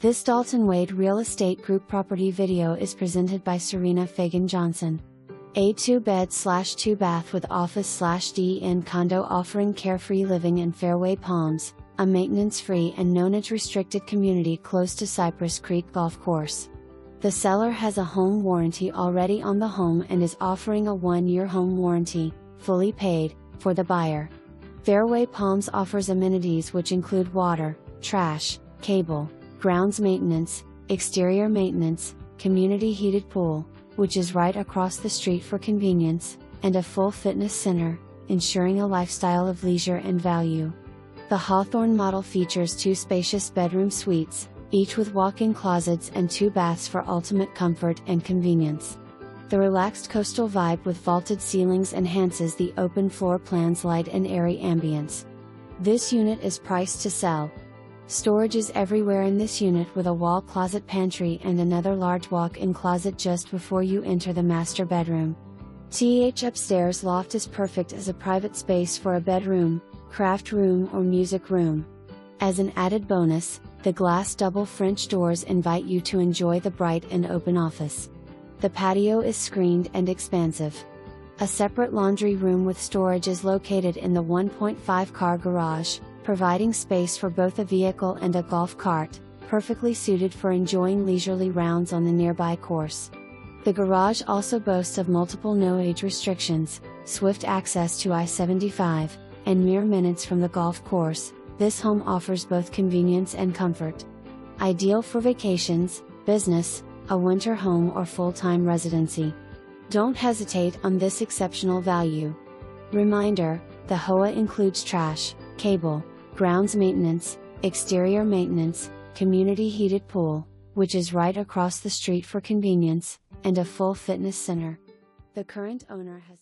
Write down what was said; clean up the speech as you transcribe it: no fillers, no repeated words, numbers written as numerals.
This Dalton Wade Real Estate Group property video is presented by Serena Fagan Johnson. A 2-bed/2-bath with office/den condo offering carefree living in Fairway Palms, a maintenance-free and no-age-restricted community close to Cypress Creek Golf Course. The seller has a home warranty already on the home and is offering a 1-year home warranty, fully paid, for the buyer. Fairway Palms offers amenities which include water, trash, cable, grounds maintenance, exterior maintenance, community heated pool, which is right across the street for convenience, and a full fitness center, ensuring a lifestyle of leisure and value. The Hawthorne model features 2 spacious bedroom suites, each with walk-in closets and 2 baths for ultimate comfort and convenience. The relaxed coastal vibe with vaulted ceilings enhances the open floor plan's light and airy ambience. This unit is priced to sell. Storage is everywhere in this unit with a wall closet pantry and another large walk-in closet just before you enter the master bedroom. The upstairs loft is perfect as a private space for a bedroom, craft room or music room. As an added bonus, the glass double French doors invite you to enjoy the bright and open office. The patio is screened and expansive. A separate laundry room with storage is located in the 1.5-car garage, providing space for both a vehicle and a golf cart, perfectly suited for enjoying leisurely rounds on the nearby course. The garage also boasts of multiple no-age restrictions, swift access to I-75, and mere minutes from the golf course. This home offers both convenience and comfort. Ideal for vacations, business, a winter home or full-time residency. Don't hesitate on this exceptional value. Reminder, the HOA includes trash, cable, grounds maintenance, exterior maintenance, community heated pool, which is right across the street for convenience, and a full fitness center. The current owner has